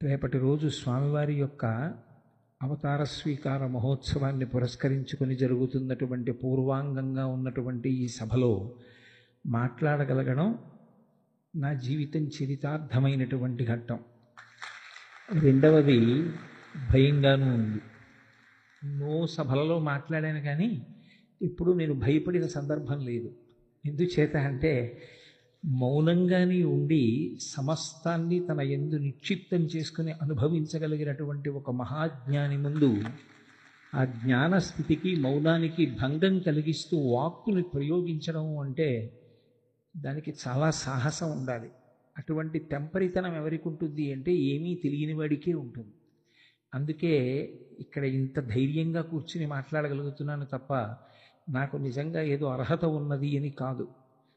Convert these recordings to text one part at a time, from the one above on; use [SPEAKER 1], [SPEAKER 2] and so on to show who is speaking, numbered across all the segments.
[SPEAKER 1] రేపటి రోజు స్వామివారి యొక్క అవతార స్వీకార మహోత్సవాన్ని పురస్కరించుకొని జరుగుతున్నటువంటి పూర్వాంగంగా ఉన్నటువంటి ఈ సభలో మాట్లాడగలగడం నా జీవితం చరితార్థమైనటువంటి ఘట్టం. రెండవది భయంగానూ ఉంది. ఎన్నో సభలలో మాట్లాడాను కానీ ఇప్పుడు నేను భయపడిన సందర్భం లేదు. ఎందుచేత అంటే మౌనంగానే ఉండి సమస్తాన్ని తన యందు నిక్షిప్తం చేసుకుని అనుభవించగలిగినటువంటి ఒక మహాజ్ఞాని ముందు ఆ జ్ఞానస్థితికి మౌనానికి భంగం కలిగిస్తూ వాక్కుని ప్రయోగించడం అంటే దానికి చాలా సాహసం ఉండాలి. అటువంటి తెంపరితనం ఎవరికి ఉంటుంది అంటే ఏమీ తెలియని వాడికే ఉంటుంది. అందుకే ఇక్కడ ఇంత ధైర్యంగా కూర్చుని మాట్లాడగలుగుతున్నాను తప్ప నాకు నిజంగా ఏదో అర్హత ఉన్నది అని కాదు.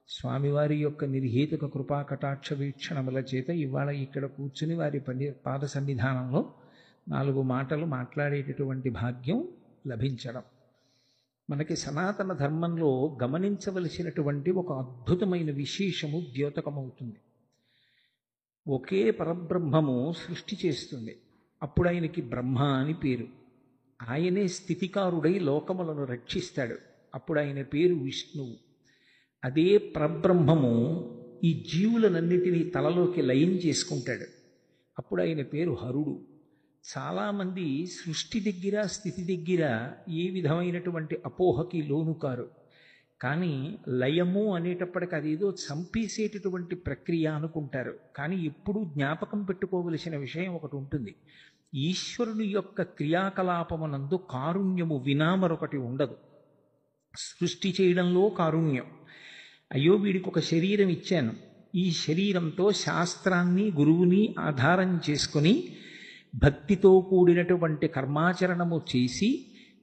[SPEAKER 1] స్వామివారి యొక్క నిర్హేతుక కృపా కటాక్ష వీక్షణముల చేత ఇవాళ ఇక్కడ కూర్చుని వారి పాద సన్నిధానంలో 4 మాటలు మాట్లాడేటటువంటి భాగ్యం లభించడం మనకి సనాతన ధర్మంలో గమనించవలసినటువంటి ఒక అద్భుతమైన విశేషము ద్యోతకమవుతుంది. ఒకే పరబ్రహ్మము సృష్టి చేస్తుంది. అప్పుడు ఆయనకి బ్రహ్మ అని పేరు. ఆయనే స్థితికారుడై లోకములను రక్షిస్తాడు. అప్పుడు ఆయన పేరు విష్ణువు. అదే పరబ్రహ్మము ఈ జీవులనన్నిటినీ తలలోకి లయం చేసుకుంటాడు. అప్పుడు ఆయన పేరు హరుడు. చాలామంది సృష్టి దగ్గర స్థితి దగ్గర ఏ విధమైనటువంటి అపోహకి లోను కారు. కానీ లయము అనేటప్పటికి అదేదో చంపేసేటటువంటి ప్రక్రియ అనుకుంటారు. కానీ ఎప్పుడూ జ్ఞాపకం పెట్టుకోవలసిన విషయం ఒకటి ఉంటుంది. ఈశ్వరుని యొక్క క్రియాకలాపమునందు కారుణ్యము వినా మరొకటి ఉండదు. సృష్టి చేయడంలో కారుణ్యం. అయ్యో వీడికి ఒక శరీరం ఇచ్చాను, ఈ శరీరంతో శాస్త్రాన్ని గురువుని ఆధారం చేసుకొని భక్తితో కూడినటువంటి కర్మాచరణము చేసి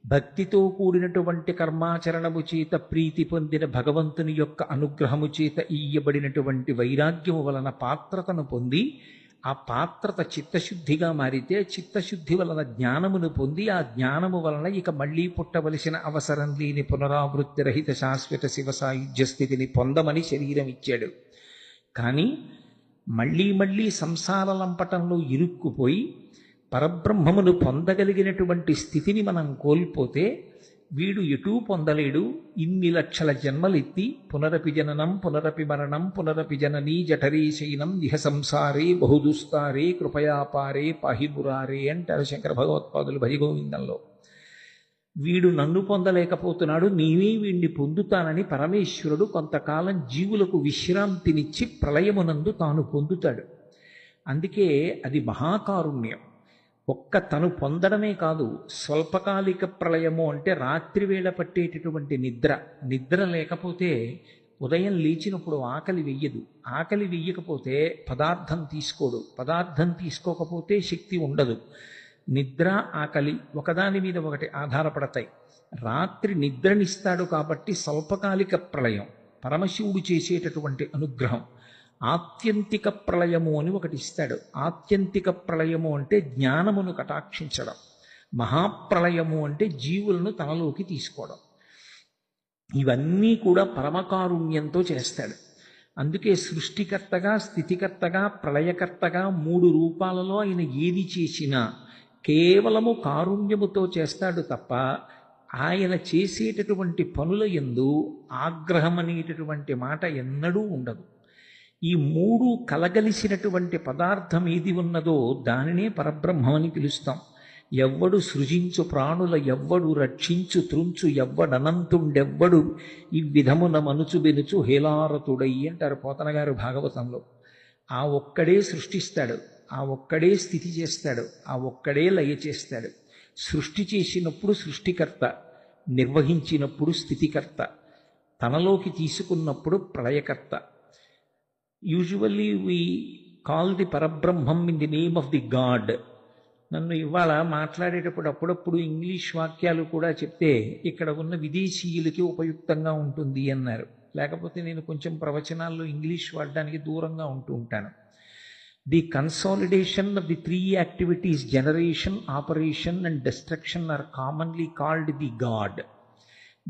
[SPEAKER 1] భక్తితో కూడినటువంటి కర్మాచరణము చేత ప్రీతి పొందిన భగవంతుని యొక్క అనుగ్రహము చేత ఇయ్యబడినటువంటి వైరాగ్యము వలన పాత్రతను పొంది ఆ పాత్రత చిత్తశుద్ధిగా మారితే చిత్తశుద్ధి వలన జ్ఞానమును పొంది ఆ జ్ఞానము వలన ఇక మళ్ళీ పుట్టవలసిన అవసరం లేని పునరావృత్తి రహిత శాశ్వత శివ సాయుధ్య స్థితిని పొందమని శరీరం ఇచ్చాడు. కానీ మళ్ళీ మళ్ళీ సంసార లంపటంలో ఇరుక్కుపోయి పరబ్రహ్మమును పొందగలిగినటువంటి స్థితిని మనం కోల్పోతే వీడు ఎటూ పొందలేడు. ఇన్ని లక్షల జన్మలెత్తి పునరపి జననం పునరపి మరణం పునరపి జననీ జఠరీ శయనం ఇహ సంసారే బహుదుస్తారే కృపయాపారే పాహిమురారే అంటారు శంకర భగవత్పాదులు భజగోవిందంలో. వీడు నన్ను పొందలేకపోతున్నాడు, నీవే వీణ్ణి పొందుతానని పరమేశ్వరుడు కొంతకాలం జీవులకు విశ్రాంతినిచ్చి ప్రళయమునందు తాను పొందుతాడు. అందుకే అది మహాకారుణ్యం. ఒక్క తను పొందడమే కాదు, స్వల్పకాలిక ప్రళయము అంటే రాత్రివేళ పట్టేటటువంటి నిద్ర లేకపోతే ఉదయం లేచినప్పుడు ఆకలి వెయ్యదు. ఆకలి వెయ్యకపోతే పదార్థం తీసుకోడు. పదార్థం తీసుకోకపోతే శక్తి ఉండదు. నిద్ర ఆకలి ఒకదాని మీద ఒకటి ఆధారపడతాయి. రాత్రి నిద్రనిస్తాడు కాబట్టి స్వల్పకాలిక ప్రళయం పరమశివుడు చేసేటటువంటి అనుగ్రహం. ఆత్యంతిక ప్రళయము అని ఒకటి ఇస్తాడు. ఆత్యంతిక ప్రళయము అంటే జ్ఞానమును కటాక్షించడం. మహాప్రళయము అంటే జీవులను తనలోకి తీసుకోవడం. ఇవన్నీ కూడా పరమకారుణ్యంతో చేస్తాడు. అందుకే సృష్టికర్తగా స్థితికర్తగా ప్రళయకర్తగా 3 రూపాలలో ఆయన ఏది చేసినా కేవలము కారుణ్యముతో చేస్తాడు తప్ప ఆయన చేసేటటువంటి పనుల యందు ఆగ్రహం అనేటటువంటి మాట ఎన్నడూ ఉండదు. ఈ 3 కలగలిసినటువంటి పదార్థం ఏది ఉన్నదో దానినే పరబ్రహ్మం అని పిలుస్తాం. ఎవ్వడు సృజించు ప్రాణుల ఎవ్వడు రక్షించు త్రుంచు ఎవ్వడనంతుండెవ్వడు ఈ విధమున మనుచు బెనుచు హేలారతుడై అంటారు పోతన గారు భాగవతంలో. ఆ ఒక్కడే సృష్టిస్తాడు, ఆ ఒక్కడే స్థితి చేస్తాడు, ఆ ఒక్కడే లయ చేస్తాడు. సృష్టి చేసినప్పుడు సృష్టికర్త, నిర్వహించినప్పుడు స్థితికర్త, తనలోకి తీసుకున్నప్పుడు ప్రళయకర్త. Usually we call the Parabrahmam in the name of the God. నన్ను ఇవాళ మాట్లాడేటప్పుడు అప్పుడప్పుడు ఇంగ్లీష్ వాక్యాలు కూడా చెప్తే ఇక్కడ ఉన్న విదేశీయులకి ఉపయుక్తంగా ఉంటుంది అన్నారు. లేకపోతే నేను కొంచెం ప్రవచనాల్లో ఇంగ్లీష్ వాడడానికి దూరంగా ఉంటూ ఉంటాను. The consolidation of the 3 activities generation, operation and destruction are commonly called the God.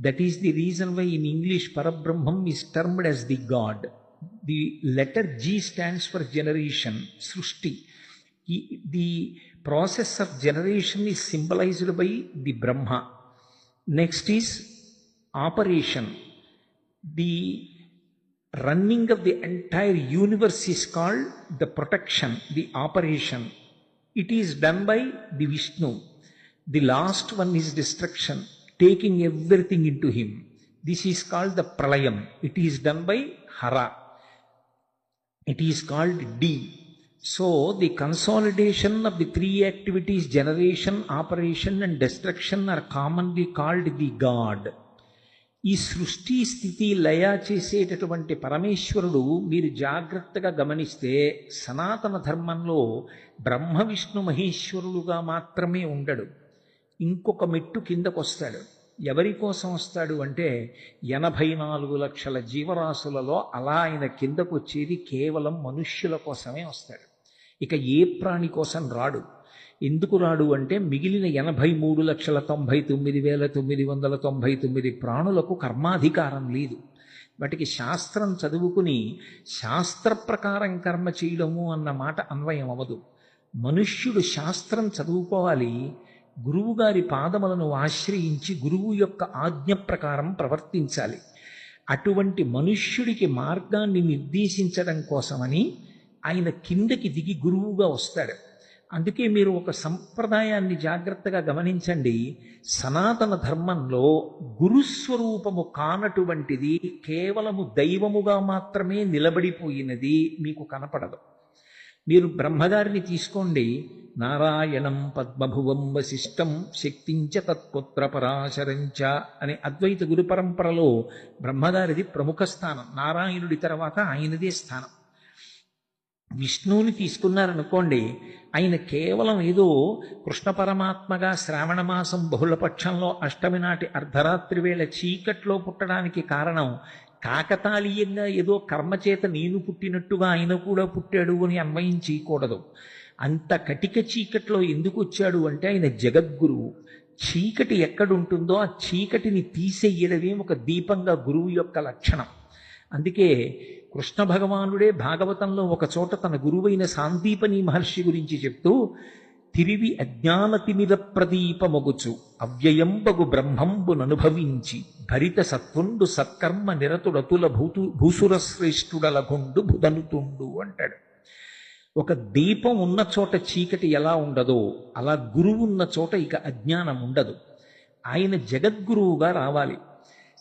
[SPEAKER 1] That is the reason why in English Parabrahmam is termed as the God. The letter G stands for generation, Srushti. The process of generation is symbolized by the Brahma. Next is operation. The running of the entire universe is called the protection, the operation. It is done by the Vishnu. The last one is destruction, taking everything into him. This is called the Pralayam. It is done by Hara. It is called D. So the consolidation of the three activities, generation, operation and destruction, are commonly called the God. ఈ సృష్టి స్థితి లయ చేసేటటువంటి పరమేశ్వరుడు మీరు జాగ్రత్తగా గమనిస్తే సనాతన ధర్మంలో బ్రహ్మ విష్ణు మహేశ్వరుడుగా మాత్రమే ఉండడు. ఇంకొక మెట్టు కిందకు వస్తాడు. ఎవరి కోసం వస్తాడు అంటే 84 లక్షల జీవరాశులలో అలా ఆయన కిందకు వచ్చేది కేవలం మనుష్యుల కోసమే వస్తాడు. ఇక ఏ ప్రాణి కోసం రాడు. ఎందుకు రాడు అంటే మిగిలిన 83,99,999 ప్రాణులకు కర్మాధికారం లేదు. వాటికి శాస్త్రం చదువుకుని శాస్త్ర ప్రకారం కర్మ చేయడము అన్న మాట అన్వయం అవ్వదు. మనుష్యుడు శాస్త్రం చదువుకోవాలి, గురువుగారి పాదములను ఆశ్రయించి గురువు యొక్క ఆజ్ఞ ప్రకారం ప్రవర్తించాలి. అటువంటి మనుష్యుడికి మార్గాన్ని నిర్దేశించడం కోసమని ఆయన కిందకి దిగి గురువుగా వస్తాడు. అందుకే మీరు ఒక సంప్రదాయాన్ని జాగ్రత్తగా గమనించండి. సనాతన ధర్మంలో గురుస్వరూపము కానటువంటిది కేవలము దైవముగా మాత్రమే నిలబడిపోయినది మీకు కనపడదు. మీరు బ్రహ్మగారిని తీసుకోండి. నారాయణం పద్మభువం వశిష్టం శక్తించ తత్పుత్ర పరాశరంచ అనే అద్వైత గురు పరంపరలో బ్రహ్మగారిది ప్రముఖ స్థానం. నారాయణుడి తర్వాత ఆయనదే స్థానం. విష్ణువుని తీసుకున్నారనుకోండి, ఆయన కేవలం ఏదో కృష్ణ పరమాత్మగా శ్రావణ మాసం బహుళపక్షంలో అష్టమి నాటి అర్ధరాత్రి వేళ చీకట్లో పుట్టడానికి కారణం కాకతాళీయంగా ఏదో కర్మచేత నేను పుట్టినట్టుగా ఆయన కూడా పుట్టాడు అని అన్వయం చేయకూడదు. అంత కటిక చీకట్లో ఎందుకు వచ్చాడు అంటే ఆయన జగద్గురువు. చీకటి ఎక్కడుంటుందో ఆ చీకటిని తీసేయడమే ఒక దీపంగా గురువు యొక్క లక్షణం. అందుకే కృష్ణ భగవానుడే భాగవతంలో ఒక చోట తన గురువైన సాందీపని మహర్షి గురించి చెప్తూ, తిరివి అజ్ఞానతిమిర ప్రదీపమొగుచు అవ్యయంబగు బ్రహ్మంబుననుభవించి భరిత సత్వుండు సత్కర్మ నిరతుడతుల భూసురశ్రేష్ఠుడలగుండు బుధనుతుండు అంటాడు. ఒక దీపం ఉన్న చోట చీకటి ఎలా ఉండదో అలా గురువు ఉన్న చోట ఇక అజ్ఞానం ఉండదు. ఆయన జగద్గురువుగా రావాలి.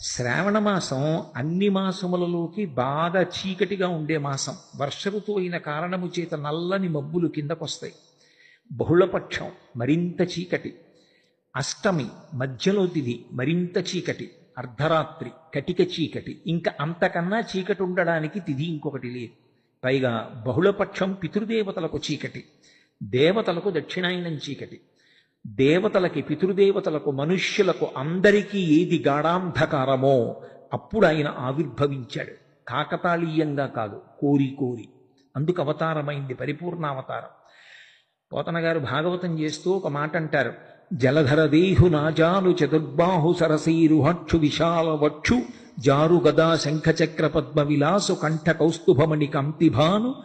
[SPEAKER 1] శ్రావణ మాసం అన్ని మాసములలోకి బాగా చీకటిగా ఉండే మాసం. వర్ష ఋతువు అయిన కారణము చేత నల్లని మబ్బులు కిందకొస్తాయి. బహుళపక్షం మరింత చీకటి, అష్టమి మధ్యలో తిది మరింత చీకటి, అర్ధరాత్రి కటిక చీకటి, ఇంకా అంతకన్నా చీకటి ఉండడానికి తిది ఇంకొకటి లేదు. పైగా బహుళపక్షం పితృదేవతలకు చీకటి, దేవతలకు దక్షిణాయనం చీకటి. దేవతలకి, పితృదేవతలకు, మనుష్యులకు అందరికీ ఏది గాఢాంధకారమో అప్పుడు ఆయన ఆవిర్భవించాడు. కాకతాళీయంగా కాదు, కోరి కోరి. అందుకు అవతారమైంది పరిపూర్ణావతారం. పోతన గారు భాగవతం చేస్తూ ఒక మాట అంటారు. జలధర దేహు నాజాలు చతుర్బాహు సరసీరుహక్షు విశాల వక్షు జారు గదా శంఖచక్ర పద్మ విలాసు కంఠ కౌస్తుభమణి కంతిభాను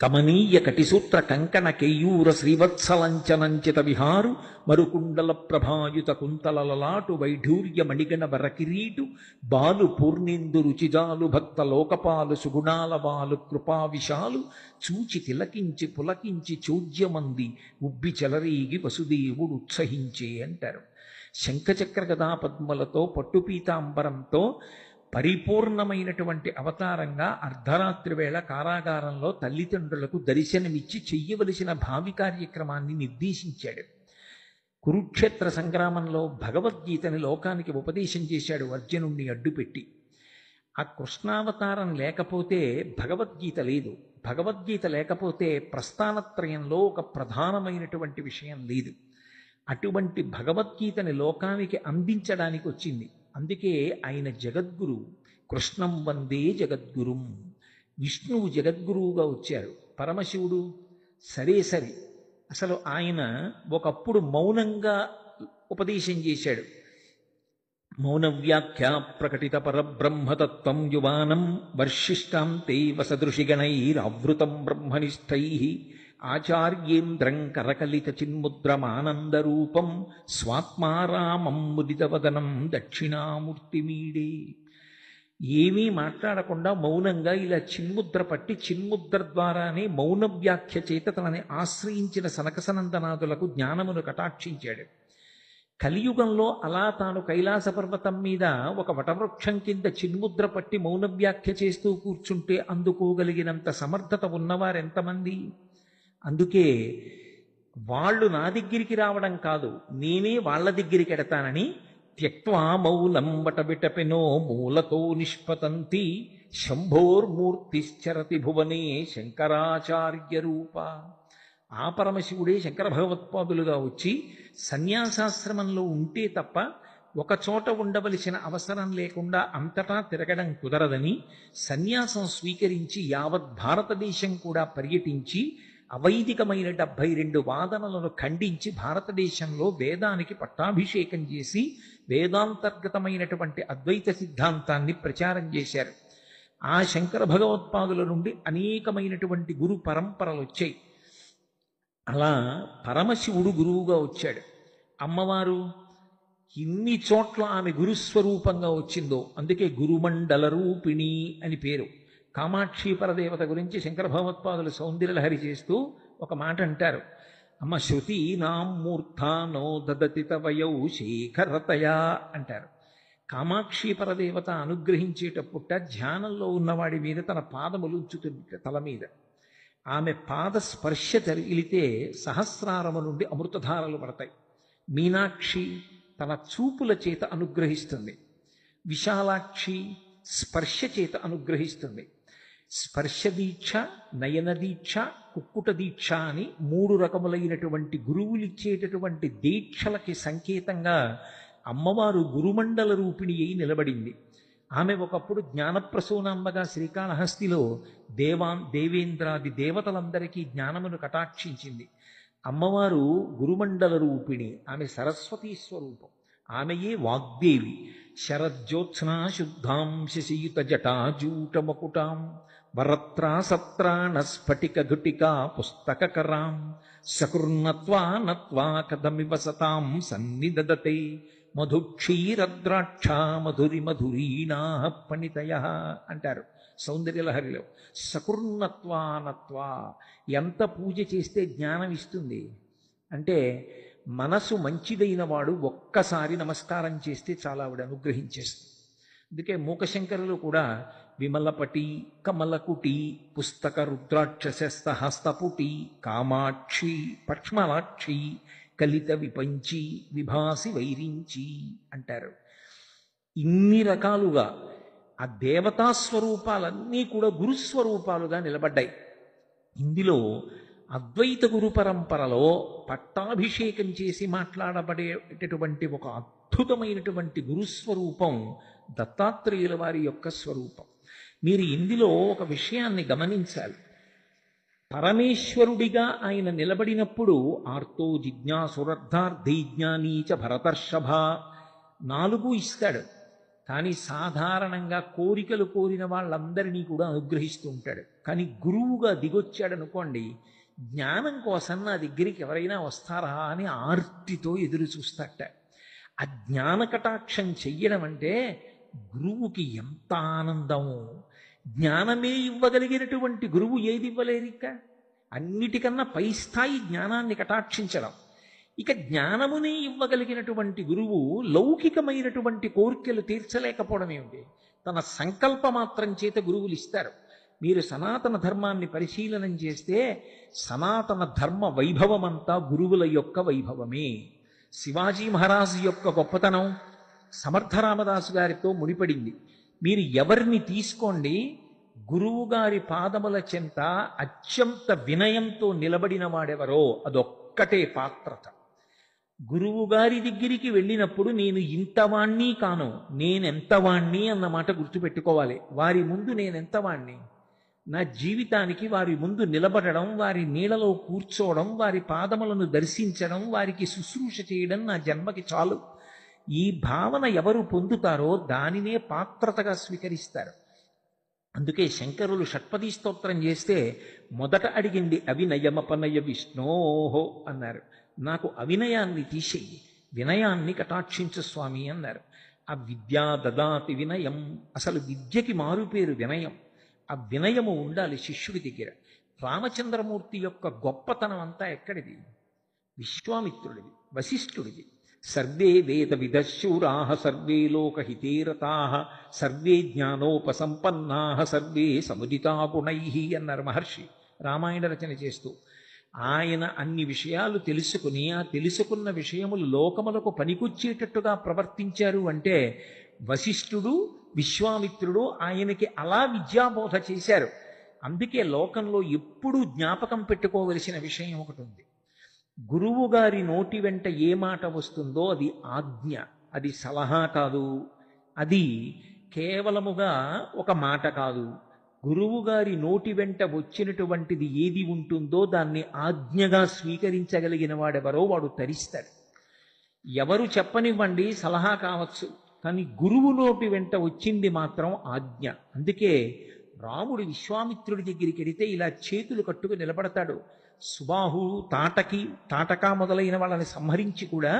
[SPEAKER 1] కమనీయ కటిసూత్ర కంకణ కేయూర శ్రీవత్సలంచనంచిత విహారు మరుకుండల ప్రభాయుత కుంతలలలాటు వైఢూర్య మణిగణ వరకిరీటు బాలు పూర్ణేందు రుచిజాలు భక్త లోకపాలు సుగుణాల బాలు కృపావిశాలు చూచి తిలకించి పులకించి చోద్యమంది ఉబ్బి చెలరీగి వసుదేవుడు ఉత్సహించే అంటారు. శంఖచక్ర గదా పద్మలతో పట్టుపీతాంబరంతో పరిపూర్ణమైనటువంటి అవతారంగా అర్ధరాత్రి వేళ కారాగారంలో తల్లిదండ్రులకు దర్శనమిచ్చి చెయ్యవలసిన భావి కార్యక్రమాన్ని నిర్దేశించాడు. కురుక్షేత్ర సంగ్రామంలో భగవద్గీతని లోకానికి ఉపదేశం చేశాడు అర్జునుణ్ణి అడ్డుపెట్టి. ఆ కృష్ణావతారం లేకపోతే భగవద్గీత లేదు. భగవద్గీత లేకపోతే ప్రస్థానత్రయంలో ఒక ప్రధానమైనటువంటి విషయం లేదు. అటువంటి భగవద్గీతని లోకానికి అందించడానికి వచ్చింది. అందుకే ఆయన జగద్గురు. కృష్ణం వందే జగద్గురుం. విష్ణువు జగద్గురువుగా వచ్చారు. పరమశివుడు సరే. అసలు ఆయన ఒకప్పుడు మౌనంగా ఉపదేశం చేశాడు. మౌన వ్యాఖ్యా ప్రకటిత పరబ్రహ్మతత్వం యువానం వర్షిష్టాం తే వసదృషిగణైరావృతం బ్రహ్మనిష్టై ఆచార్యేంద్రం కరకలిత చిన్ముద్రమానందరూపం స్వాత్మారామం ముదితవదనం దక్షిణామూర్తిమీడే. ఏమీ మాట్లాడకుండా మౌనంగా ఇలా చిన్ముద్ర పట్టి చిన్ముద్ర ద్వారానే మౌన వ్యాఖ్య చేత తనని ఆశ్రయించిన సనకసనందనాదులకు జ్ఞానమును కటాక్షించాడు. కలియుగంలో అలా తాను కైలాస పర్వతం మీద ఒక వటవృక్షం కింద చిన్ముద్ర పట్టి మౌన వ్యాఖ్య చేస్తూ కూర్చుంటే అందుకోగలిగినంత సమర్థత ఉన్నవారెంతమంది? అందుకే వాళ్ళు నా దగ్గరికి రావడం కాదు, నేనే వాళ్ళ దగ్గరికి ఎడతానని త్యక్వా మౌనం వటవిటపినో మూలతో నిష్పతంతి శంభోర్మూర్తిశ్చరతి భువనే శంకరాచార్య రూప. ఆ పరమశివుడే శంకర భగవత్పాదులుగా వచ్చి సన్యాసాశ్రమంలో ఉంటే తప్ప ఒక చోట ఉండవలసిన అవసరం లేకుండా అంతటా తిరగడం కుదరదని సన్యాసం స్వీకరించి యావత్ భారతదేశం కూడా పర్యటించి అవైదికమైన 72 వాదనలను ఖండించి భారతదేశంలో వేదానికి పట్టాభిషేకం చేసి వేదాంతర్గతమైనటువంటి అద్వైత సిద్ధాంతాన్ని ప్రచారం చేశారు. ఆ శంకర భగవత్పాదుల నుండి అనేకమైనటువంటి గురు పరంపరలు వచ్చాయి. అలా పరమశివుడు గురువుగా వచ్చాడు. అమ్మవారు ఇన్ని చోట్ల ఆమె గురుస్వరూపంగా వచ్చిందో అందుకే గురుమండల రూపిణి అని పేరు. కామాక్షి పరదేవత గురించి శంకర భగవత్పాదులు సౌందర్యలహరి చేస్తూ ఒక మాట అంటారు. అమ్మ శృతి నాం మూర్ధానో దదతి తవయౌ శేఖరతయా అంటారు. కామాక్షి పరదేవత అనుగ్రహించేటప్పుట ధ్యానంలో ఉన్నవాడి మీద తన పాదములు ఉంచుతుంది తల మీద. ఆమె పాద స్పర్శ తగిలితే సహస్రారము నుండి అమృతధారలు పడతాయి. మీనాక్షి తన చూపుల చేత అనుగ్రహిస్తుంది. విశాలాక్షి స్పర్శ చేత అనుగ్రహిస్తుంది. స్పర్శ దీక్ష, నయన దీక్ష, కుక్కుట దీక్ష అని 3 రకములైనటువంటి గురువులిచ్చేటటువంటి దీక్షలకి సంకేతంగా అమ్మవారు గురుమండల రూపిణి అయి నిలబడింది. ఆమె ఒకప్పుడు జ్ఞానప్రసూనాంబగా శ్రీకాళహస్తిలో దేవేంద్రాది దేవతలందరికీ జ్ఞానమును కటాక్షించింది. అమ్మవారు గురుమండల రూపిణి. ఆమె సరస్వతీ స్వరూపం. ఆమెయే వాగ్దేవి. శరజ్యోత్స్నా శుద్ధాం శశియుత జటాజూటమకుటాం వరత్రాసత్రాణ స్ఫటిక ఘటికా పుస్తకరాం సకృన్నత్వా నత్వా కథమివ సతాం సన్నిదదతే మధుక్షీరద్రాక్ష మధురి మధురీణా పణితయ అంటారు సౌందర్యలహరిలో. సకృన్నత్వానత్వా ఎంత పూజ చేస్తే జ్ఞానం ఇస్తుంది అంటే మనసు మంచిదైన వాడు ఒక్కసారి నమస్కారం చేస్తే చాలా ఆవిడ అనుగ్రహించేస్తుంది. అందుకే మూకశంకరులు కూడా విమలపటి కమలకుటి పుస్తక రుద్రాక్షసస్త హస్తపుటి కామాక్షి పక్ష్మలాక్షి కలిత విపంచి విభాసి వైరించి అంటారు. ఇన్ని రకాలుగా ఆ దేవతా స్వరూపాలన్నీ కూడా గురుస్వరూపాలుగా నిలబడ్డాయి. ఇందులో అద్వైత గురు పరంపరలో పట్టాభిషేకం చేసి మాట్లాడబడేటటువంటి ఒక అద్భుతమైనటువంటి గురుస్వరూపం దత్తాత్రేయుల వారి యొక్క స్వరూపం. మీరు ఇందులో ఒక విషయాన్ని గమనించాలి. పరమేశ్వరుడిగా ఆయన నిలబడినప్పుడు ఆర్తో జిజ్ఞాసురర్థార్థై జ్ఞానీచ భరతర్షభ 4 ఇస్తాడు. కానీ సాధారణంగా కోరికలు కోరిన వాళ్ళందరినీ కూడా అనుగ్రహిస్తూ ఉంటాడు. కానీ గురువుగా దిగొచ్చాడనుకోండి, జ్ఞానం కోసం నా దగ్గరికి ఎవరైనా వస్తారా అని ఆర్తితో ఎదురు చూస్తాట. ఆ జ్ఞాన కటాక్షం చెయ్యడం అంటే గురువుకి ఎంత ఆనందము. జ్ఞానమే ఇవ్వగలిగినటువంటి గురువు ఏది ఇవ్వలేరిక? అన్నిటికన్నా పై స్థాయి జ్ఞానాన్ని కటాక్షించడం. ఇక జ్ఞానమునే ఇవ్వగలిగినటువంటి గురువు లౌకికమైనటువంటి కోరికలు తీర్చలేకపోవడం ఏమిటి? తన సంకల్ప మాత్రం చేత గురువులు ఇస్తారు. మీరు సనాతన ధర్మాన్ని పరిశీలనం చేస్తే సనాతన ధర్మ వైభవమంతా గురువుల యొక్క వైభవమే. శివాజీ మహారాజు యొక్క గొప్పతనం సమర్థరామదాసు గారితో ముడిపడింది. మీరు ఎవరిని తీసుకోండి, గురువు గారి పాదముల చెంత అత్యంత వినయంతో నిలబడిన వాడెవరో అదొక్కటే పాత్రత. గురువు గారి దగ్గరికి వెళ్ళినప్పుడు నేను ఇంతవాణ్ణి కాను, నేనెంతవాణ్ణి అన్నమాట గుర్తుపెట్టుకోవాలి. వారి ముందు నేనెంతవాణ్ణి? నా జీవితానికి వారి ముందు నిలబడడం, వారి నీడలో కూర్చోవడం, వారి పాదములను దర్శించడం, వారికి శుశ్రూష చేయడం నా జన్మకి చాలు. ఈ భావన ఎవరు పొందుతారో దానినే పాత్రతగా స్వీకరిస్తారు. అందుకే శంకరులు షట్పదీ స్తోత్రం చేస్తే మొదట అడిగింది అవినయమపనయ విష్ణోహో అన్నారు. నాకు అవినయాన్ని తీసేయి, వినయాన్ని కటాక్షించు స్వామి అన్నారు. ఆ విద్యా దదాతి వినయం, అసలు విద్యకి మారుపేరు వినయం. ఆ వినయము ఉండాలి శిష్యుడి దగ్గర. రామచంద్రమూర్తి యొక్క గొప్పతనం అంతా ఎక్కడిది? విశ్వామిత్రుడిది, వశిష్ఠుడిది. సర్వే వేద విదశూరా సర్వే లోకహితేరతా సర్వే జ్ఞానోపసంపన్నా సర్వే సముదితా గుణై అన్నారు మహర్షి రామాయణ రచన చేస్తూ. ఆయన అన్ని విషయాలు తెలుసుకుని ఆ తెలుసుకున్న విషయములు లోకములకు పనికొచ్చేటట్టుగా ప్రవర్తించారు అంటే వశిష్ఠుడు విశ్వామిత్రుడు ఆయనకి అలా విద్యాబోధ చేశారు. అందుకే లోకంలో ఎప్పుడూ జ్ఞాపకం పెట్టుకోవలసిన విషయం ఒకటి ఉంది. గురువు గారి నోటి వెంట ఏ మాట వస్తుందో అది ఆజ్ఞ, అది సలహా కాదు, అది కేవలముగా ఒక మాట కాదు. గురువు గారి నోటి వెంట వచ్చినటువంటిది ఏది ఉంటుందో దాన్ని ఆజ్ఞగా స్వీకరించగలిగిన వాడెవరో వాడు తరిస్తాడు. ఎవరు చెప్పనివ్వండి సలహా కావచ్చు, కానీ గురువు నోటి వెంట వచ్చింది మాత్రం ఆజ్ఞ. అందుకే రాముడు విశ్వామిత్రుడి దగ్గరికి వెడితే ఇలా చేతులు కట్టుకు నిలబడతాడు. సుబాహు తాటక మొదలైన వాళ్ళని సంహరించి కూడా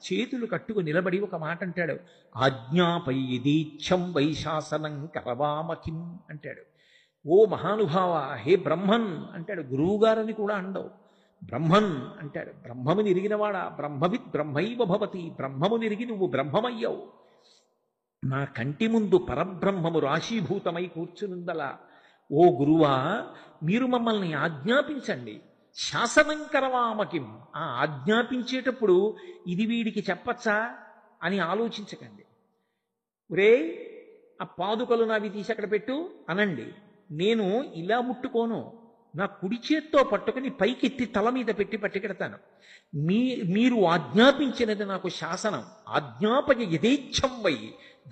[SPEAKER 1] చేతులు కట్టుకు నిలబడి ఒక మాట అంటాడు, ఆజ్ఞాపై యదీచ్ఛం వైశాసనం కరవామకిం అంటాడు. ఓ మహానుభావ, హే బ్రహ్మన్ అంటాడు. గురువుగారని కూడా అండవు, బ్రహ్మన్ అంటాడు. బ్రహ్మము నిరిగినవాడా, బ్రహ్మవిత్ బ్రహ్మైవ భవతి, బ్రహ్మము నిరిగి నువ్వు బ్రహ్మమయ్యావు. నా కంటి ముందు పరబ్రహ్మము రాశీభూతమై కూర్చునుందలా. ఓ గురువా, మీరు మమ్మల్ని ఆజ్ఞాపించండి. శాసనం కరవామకిం, ఆ ఆజ్ఞాపించేటప్పుడు ఇది వీడికి చెప్పచ్చా అని ఆలోచించకండి. ఒరే ఆ పాదుకలు నావి తీసి అక్కడ పెట్టు అనండి. నేను ఇలా ముట్టుకోను, నా కుడి చేత్తో పట్టుకుని పైకెత్తి తల మీద పెట్టి పట్టుకెడతాను. మీరు ఆజ్ఞాపించినది నాకు శాసనం. ఆజ్ఞాపయ యథేచ్ఛం వై.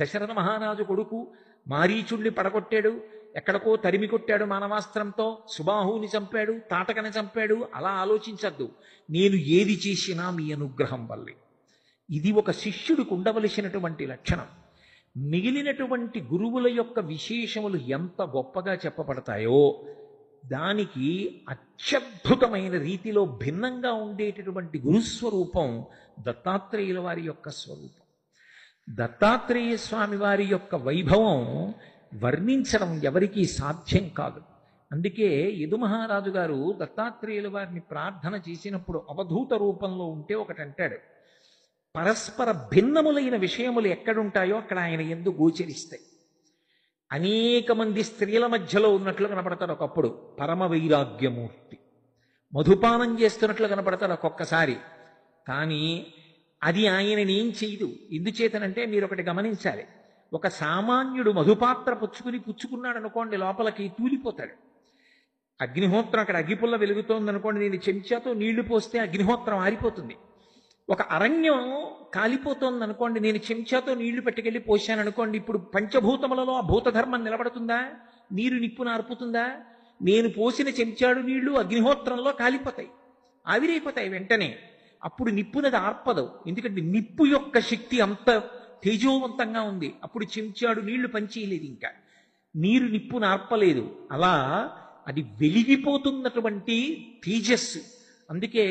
[SPEAKER 1] దశరథ మహారాజు కొడుకు మారీచుణ్ణి పడగొట్టాడు, ఎక్కడికో తరిమి కొట్టాడు మానవాస్త్రంతో, సుబాహుని చంపాడు, తాటకని చంపాడు. అలా ఆలోచించద్దు. నేను ఏది చేసినా మీ అనుగ్రహం వల్లే. ఇది ఒక శిష్యుడికి ఉండవలసినటువంటి లక్షణం. మిగిలినటువంటి గురువుల యొక్క విశేషములు ఎంత గొప్పగా చెప్పబడతాయో దానికి అత్యద్భుతమైన రీతిలో భిన్నంగా ఉండేటటువంటి గురుస్వరూపం దత్తాత్రేయుల వారి యొక్క స్వరూపం. దత్తాత్రేయ స్వామి వారి యొక్క వైభవం వర్ణించడం ఎవరికీ సాధ్యం కాదు. అందుకే యదుమహారాజు గారు దత్తాత్రేయుల వారిని ప్రార్థన చేసినప్పుడు అవధూత రూపంలో ఉంటే ఒకటంటాడు, పరస్పర భిన్నములైన విషయములు ఎక్కడుంటాయో అక్కడ ఆయన యందు గోచరిస్తాయి. అనేక మంది స్త్రీల మధ్యలో ఉన్నట్లు కనపడతాడు ఒకప్పుడు పరమ వైరాగ్యమూర్తి. మధుపానం చేస్తున్నట్లు కనపడతాడు ఒక్కొక్కసారి. కానీ అది ఆయనని ఏం చేయదు. ఎందుచేతనంటే మీరు ఒకటి గమనించాలి. ఒక సామాన్యుడు మధుపాత్ర పుచ్చుకున్నాడు అనుకోండి, లోపలికి తూలిపోతాడు. అగ్నిహోత్రం అక్కడ అగ్గిపుల్ల వెలుగుతోంది అనుకోండి, నేను చెంచాతో నీళ్లు పోస్తే అగ్నిహోత్రం ఆరిపోతుంది. ఒక అరణ్యం కాలిపోతోంది అనుకోండి, నేను చెంచాతో నీళ్లు పట్టుకెళ్ళి పోశాను అనుకోండి, ఇప్పుడు పంచభూతములలో ఆ భూతధర్మం నిలబడుతుందా? నీరు నిప్పును ఆర్పుతుందా? నేను పోసిన చెంచాడు నీళ్లు అగ్నిహోత్రంలో కాలిపోతాయి, ఆవిరైపోతాయి వెంటనే. అప్పుడు నిప్పునది ఆర్పదు, ఎందుకంటే నిప్పు యొక్క శక్తి అంత తేజోవంతంగా ఉంది. అప్పుడు చెంచాడు నీళ్లు పనిచేయలేదు, ఇంకా నీరు నిప్పును ఆర్పలేదు. అలా అది వెలిగిపోతున్నటువంటి తేజస్సు. అందుకే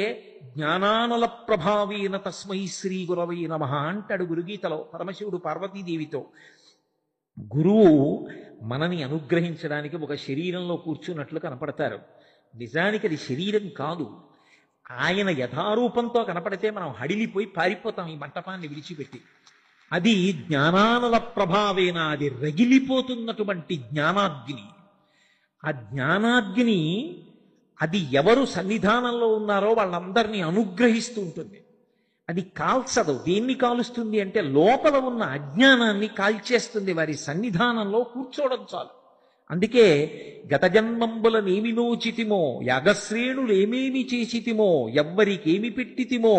[SPEAKER 1] జ్ఞానానల ప్రభావేన తస్మై శ్రీ గురవై నమః అంటాడు గురుగీతలో పరమశివుడు పార్వతీదేవితో. గురువు మనని అనుగ్రహించడానికి ఒక శరీరంలో కూర్చున్నట్లు కనపడతారు. నిజానికి అది శరీరం కాదు. ఆయన యథారూపంతో కనపడితే మనం హడిలిపోయి పారిపోతాం ఈ మంటపాన్ని విడిచిపెట్టి. అది జ్ఞానానల ప్రభావేన, అది రగిలిపోతున్నటువంటి జ్ఞానాగ్ని. ఆ జ్ఞానాగ్ని అది ఎవరు సన్నిధానంలో ఉన్నారో వాళ్ళందరినీ అనుగ్రహిస్తూ ఉంటుంది. అది కాల్చదు. దేన్ని కాలుస్తుంది అంటే లోపల ఉన్న అజ్ఞానాన్ని కాల్చేస్తుంది. వారి సన్నిధానంలో కూర్చోవడం చాలు. అందుకే గత జన్మంబులనేమి నోచితిమో, యాగశ్రేణులేమేమి చేసితిమో, ఎవ్వరికేమి పెట్టితిమో,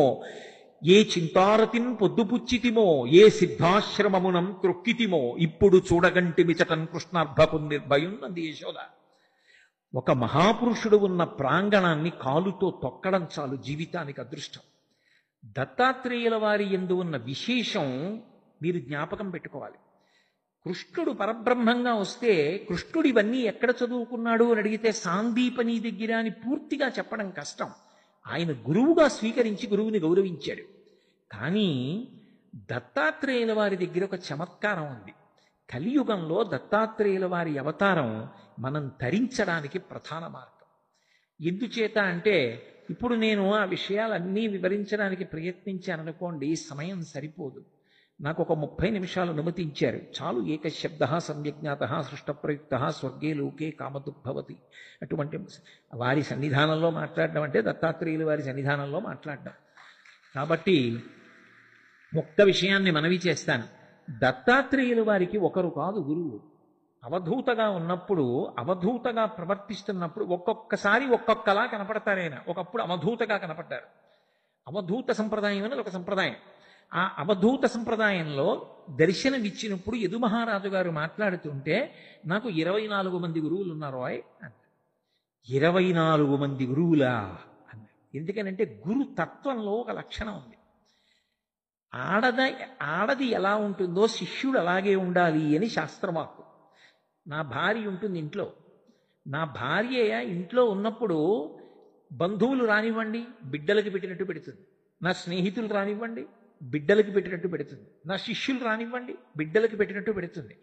[SPEAKER 1] ఏ చింతారతిన్ పొద్దుపుచ్చితిమో, ఏ సిద్ధాశ్రమమునం త్రొక్కితిమో, ఇప్పుడు చూడగంటిమిచటన్ కృష్ణార్భపు నిర్భయున్నది యశోద. ఒక మహాపురుషుడు ఉన్న ప్రాంగణాన్ని కాలుతో తొక్కడం చాలు జీవితానికి అదృష్టం. దత్తాత్రేయుల వారి యందు ఉన్న విశేషం మీరు జ్ఞాపకం పెట్టుకోవాలి. కృష్ణుడు పరబ్రహ్మంగా వస్తే కృష్ణుడు ఇవన్నీ ఎక్కడ చదువుకున్నాడు అని అడిగితే సాందీపని దగ్గర అని పూర్తిగా చెప్పడం కష్టం. ఆయన గురువుగా స్వీకరించి గురువుని గౌరవించాడు. కానీ దత్తాత్రేయుల వారి దగ్గర ఒక చమత్కారం ఉంది. కలియుగంలో దత్తాత్రేయుల వారి అవతారం మనం తరించడానికి ప్రధాన మార్గం. ఎందుచేత అంటే ఇప్పుడు నేను ఆ విషయాలన్నీ వివరించడానికి ప్రయత్నించాననుకోండి, సమయం సరిపోదు. నాకు ఒక 30 నిమిషాలు అనుమతించారు చాలు. ఏకశబ్ద సమ్యజ్ఞాత సృష్టప్రయుక్త స్వర్గే లోకే కామదుగ్భవతి. అటువంటి వారి సన్నిధానంలో మాట్లాడడం అంటే దత్తాత్రేయుల వారి సన్నిధానంలో మాట్లాడడం. కాబట్టి ఒక్క విషయాన్ని మనవి చేస్తాను. దత్తాత్రేయుల వారికి ఒకరు కాదు గురువు. అవధూతగా ఉన్నప్పుడు, అవధూతగా ప్రవర్తిస్తున్నప్పుడు ఒక్కొక్కసారి ఒక్కొక్కలా కనపడతారైనా. ఒకప్పుడు అవధూతగా కనపడ్డారు. అవధూత సంప్రదాయం అనేది ఒక సంప్రదాయం. ఆ అవధూత సంప్రదాయంలో దర్శనమిచ్చినప్పుడు యదు మహారాజు గారు మాట్లాడుతుంటే నాకు 24 మంది గురువులు ఉన్నారు అన్నారు. 24 మంది గురువులా అన్నారు. ఎందుకనంటే గురు తత్వంలో ఒక లక్షణం ఉంది. ఆడది ఎలా ఉంటుందో శిష్యుడు అలాగే ఉండాలి అని శాస్త్రవాక్కు. నా భార్య ఉంటుంది ఇంట్లో. నా భార్య ఇంట్లో ఉన్నప్పుడు బంధువులు రానివ్వండి, బిడ్డలకి పెట్టినట్టు పెడుతుంది. నా స్నేహితులు రానివ్వండి, బిడ్డలకి పెట్టినట్టు పెడుతుంది. నా శిష్యులు రానివ్వండి, బిడ్డలకి పెట్టినట్టు పెడుతుంది.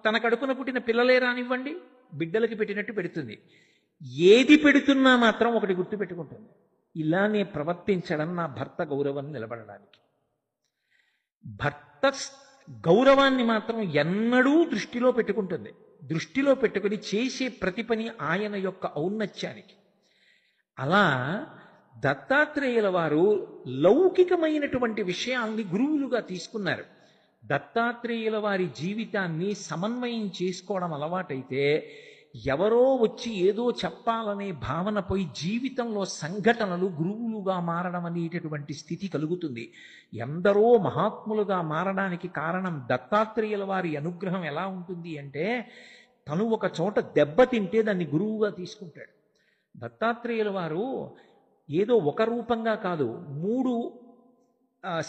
[SPEAKER 1] తన కడుపున పుట్టిన పిల్లలే రానివ్వండి, బిడ్డలకి పెట్టినట్టు పెడుతుంది. ఏది పెడుతున్నా మాత్రం ఒకటి గుర్తుపెట్టుకుంటుంది, ఇలానే ప్రవర్తించడం నా భర్త గౌరవం నిలబడడానికి. భర్త గౌరవాన్ని మాత్రం ఎన్నడూ దృష్టిలో పెట్టుకుంటుంది. దృష్టిలో పెట్టుకుని చేసే ప్రతి పని ఆయన యొక్క ఔన్నత్యానికి. అలా దత్తాత్రేయుల వారు లౌకికమైనటువంటి విషయాల్ని గురువులుగా తీసుకున్నారు. దత్తాత్రేయుల వారి జీవితాన్ని సమన్వయం చేసుకోవడం అలవాటైతే ఎవరో వచ్చి ఏదో చెప్పాలనే భావన పోయి జీవితంలో సంఘటనలు గురువులుగా మారడం అనేటటువంటి స్థితి కలుగుతుంది. ఎందరో మహాత్ములుగా మారడానికి కారణం దత్తాత్రేయుల వారి అనుగ్రహం ఎలా ఉంటుంది అంటే, తను ఒక చోట దెబ్బతింటే దాన్ని గురువుగా తీసుకుంటాడు. దత్తాత్రేయుల వారు ఏదో ఒక రూపంగా కాదు, 3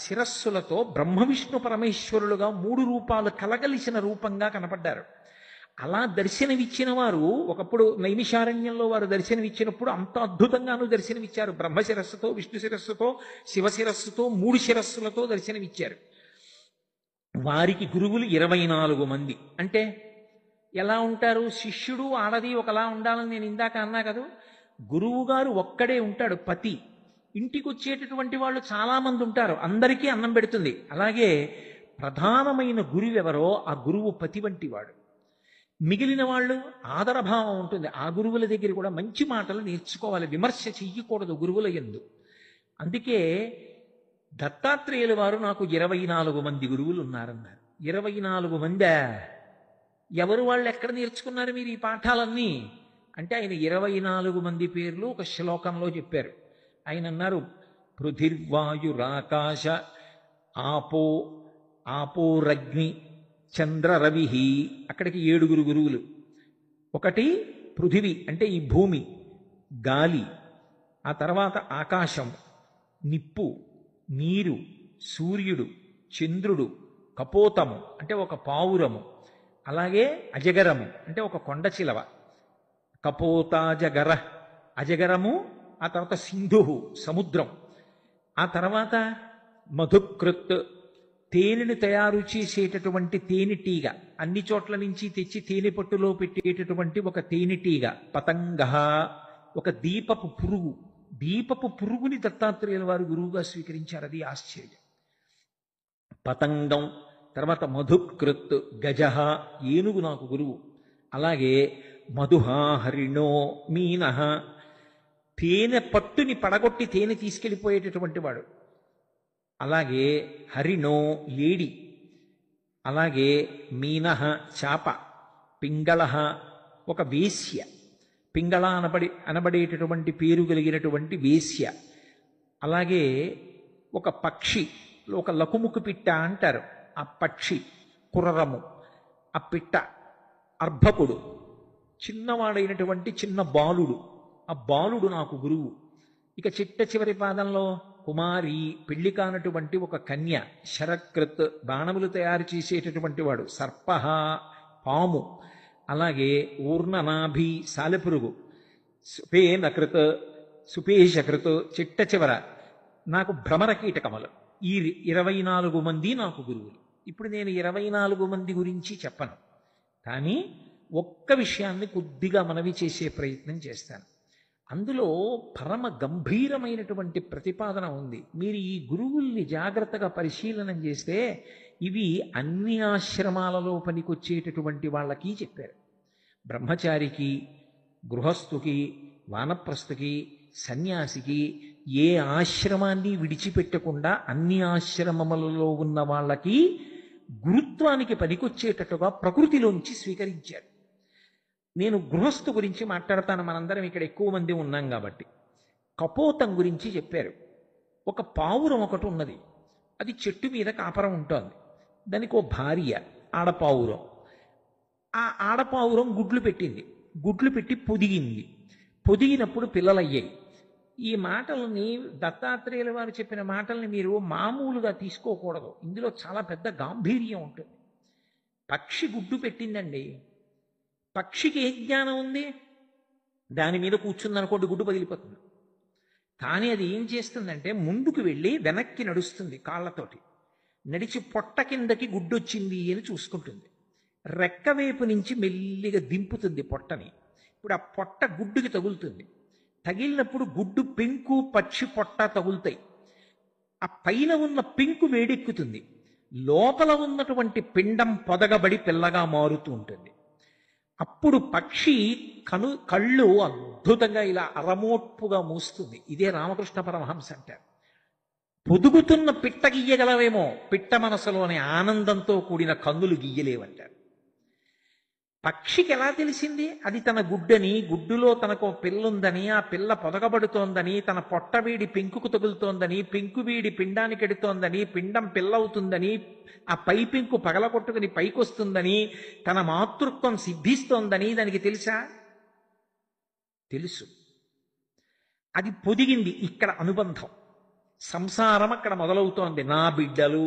[SPEAKER 1] శిరస్సులతో బ్రహ్మ విష్ణు పరమేశ్వరులుగా 3 రూపాలు కలగలిసిన రూపంగా కనపడ్డారు. అలా దర్శనమిచ్చిన వారు ఒకప్పుడు నైమిషారణ్యంలో వారు దర్శనమిచ్చినప్పుడు అంత అద్భుతంగానూ దర్శనమిచ్చారు. బ్రహ్మ శిరస్సుతో, విష్ణు శిరస్సుతో, శివ శిరస్సుతో 3 శిరస్సులతో దర్శనమిచ్చారు. వారికి గురువులు 24 మంది. అంటే ఎలా ఉంటారు? శిష్యుడు ఆడది ఒకలా ఉండాలని నేను ఇందాక అన్నా కదా. గురువు గారు ఒక్కడే ఉంటాడు, పతి. ఇంటికి వచ్చేటటువంటి వాళ్ళు చాలా మంది ఉంటారు, అందరికీ అన్నం పెడుతుంది. అలాగే ప్రధానమైన గురువు ఎవరో ఆ గురువు పతి వంటి వాడు. మిగిలిన వాళ్ళు ఆదరభావం ఉంటుంది. ఆ గురువుల దగ్గర కూడా మంచి మాటలు నేర్చుకోవాలి, విమర్శ చెయ్యకూడదు గురువుల యందు. అందుకే దత్తాత్రేయుల వారు నాకు 24 మంది గురువులు ఉన్నారన్నారు. 24 మందా? ఎవరు వాళ్ళు? ఎక్కడ నేర్చుకున్నారు మీరు ఈ పాఠాలన్నీ అంటే ఆయన 24 మంది పేర్లు ఒక శ్లోకంలో చెప్పారు. ఆయన అన్నారు, పృథిర్వాయురాకాశ ఆపో ఆపోరగ్ని చంద్ర రవి. అక్కడికి 7 గురువులు. ఒకటి పృథివి అంటే ఈ భూమి, గాలి, ఆ తర్వాత ఆకాశం, నిప్పు, నీరు, సూర్యుడు, చంద్రుడు, కపోతము అంటే ఒక పావురము, అలాగే అజగరము అంటే ఒక కొండ చిలవ. కపోతాజగర అజగరము, ఆ తర్వాత సింధు సముద్రం, ఆ తర్వాత మధుకృత్ తేనెను తయారు చేసేటటువంటి తేనెటీగ, అన్ని చోట్ల నుంచి తెచ్చి తేనె పట్టులో పెట్టేటటువంటి ఒక తేనెటీగ. పతంగ ఒక దీపపు పురుగు. దీపపు పురుగుని దత్తాత్రేయుల వారు గురువుగా స్వీకరించారు. అది ఆశ్చర్యం. పతంగం, తర్వాత మధుకృత్ గజ, ఏనుగు నాకు గురువు. అలాగే మధుహ హరిణో మీన, తేనె పట్టుని పడగొట్టి తేనె తీసుకెళ్ళిపోయేటటువంటి వాడు. అలాగే హరిణో లేడి, అలాగే మీనః చాప, పింగళ ఒక వేశ్య, పింగళ అనబడేటటువంటి పేరు కలిగినటువంటి వేశ్య. అలాగే ఒక పక్షి, ఒక లకుముకు పిట్ట అంటారు, ఆ పక్షి కుర్రము, ఆ పిట్ట అర్భకుడు, చిన్నవాడైనటువంటి చిన్న బాలుడు, ఆ బాలుడు నాకు గురువు. ఇక చిట్ట చివరి పాదంలో కుమారి, పెళ్లి కానటువంటి ఒక కన్య, శరకృత్ బాణములు తయారు చేసేటటువంటి వాడు, సర్పహ పాము, అలాగే ఊర్ణనాభి సాలెపురుగు, సుపేనకృత్ సుపేశకృత్ చిట్ట చివర నాకు భ్రమర కీటకములు. ఈ 24 మంది నాకు గురువులు. ఇప్పుడు నేను 24 మంది గురించి చెప్పను, కానీ ఒక్క విషయాన్ని కొద్దిగా మనవి చేసే ప్రయత్నం చేస్తాను. అందులో పరమ గంభీరమైనటువంటి ప్రతిపాదన ఉంది. మీరు ఈ గురువుల్ని జాగ్రత్తగా పరిశీలనం చేస్తే ఇవి అన్ని ఆశ్రమాలలో పనికొచ్చేటటువంటి వాళ్ళకి చెప్పారు. బ్రహ్మచారికి, గృహస్థుకి, వానప్రస్థుకి, సన్యాసికి, ఏ ఆశ్రమాన్ని విడిచిపెట్టకుండా అన్ని ఆశ్రమములలో ఉన్న వాళ్ళకి గురుత్వానికి పనికొచ్చేటట్టుగా ప్రకృతిలోంచి స్వీకరించారు. నేను గృహస్థు గురించి మాట్లాడతాను, మనందరం ఇక్కడ ఎక్కువ మంది ఉన్నాం కాబట్టి. కపోతం గురించి చెప్పారు. ఒక పావురం ఒకటి ఉన్నది, అది చెట్టు మీద కాపరం ఉంటుంది. దానికి ఓ భార్య ఆడపావురం. ఆ ఆడపావురం గుడ్లు పెట్టింది, గుడ్లు పెట్టి పొదిగింది. పొదిగినప్పుడు పిల్లలయ్యాయి. ఈ మాటలని దత్తాత్రేయుల వారు చెప్పిన మాటల్ని మీరు మామూలుగా తీసుకోకూడదు, ఇందులో చాలా పెద్ద గాంభీర్యం ఉంటుంది. పక్షి గుడ్డు పెట్టిందండి, పక్షికి ఏ జ్ఞానం ఉంది? దాని మీద కూర్చుందనుకోండి గుడ్డు పగిలిపోతుంది. కానీ అది ఏం చేస్తుందంటే ముందుకు వెళ్ళి వెనక్కి నడుస్తుంది, కాళ్ళతోటి నడిచి పొట్ట కిందకి గుడ్డు వచ్చింది అని చూసుకుంటుంది. రెక్కవైపు నుంచి మెల్లిగా దింపుతుంది పొట్టని. ఇప్పుడు ఆ పొట్ట గుడ్డుకి తగులుతుంది. తగిలినప్పుడు గుడ్డు పెంకు పక్షి పొట్ట తగులుతాయి. ఆ పైన ఉన్న పెంకు వేడెక్కుతుంది, లోపల ఉన్నటువంటి పిండం పొదగబడి పిల్లగా మారుతూ ఉంటుంది. అప్పుడు పక్షి కళ్ళు అద్భుతంగా ఇలా అరమోట్పుగా మూస్తుంది. ఇదే రామకృష్ణ పరమహంస అంటారు. పొదుగుతున్న పిట్ట గీయగలవేమో, పిట్ట మనసులోని ఆనందంతో కూడిన కన్నులు గీయలేవంటారు. పక్షికి ఎలా తెలిసింది అది తన గుడ్డని, గుడ్డులో తనకు పిల్లుందని, ఆ పిల్ల పొదగబడుతోందని, తన పొట్టవీడి పెంకుకు తగులుతోందని, పెంకువీడి పిండానికి ఎడుతోందని, పిండం పిల్లవుతుందని, ఆ పై పెంకు పగలగొట్టుకుని పైకొస్తుందని, తన మాతృత్వం సిద్ధిస్తోందని దానికి తెలుసా? తెలుసు. అది పొదిగింది. ఇక్కడ అనుబంధం, సంసారం అక్కడ మొదలవుతోంది. నా బిడ్డలు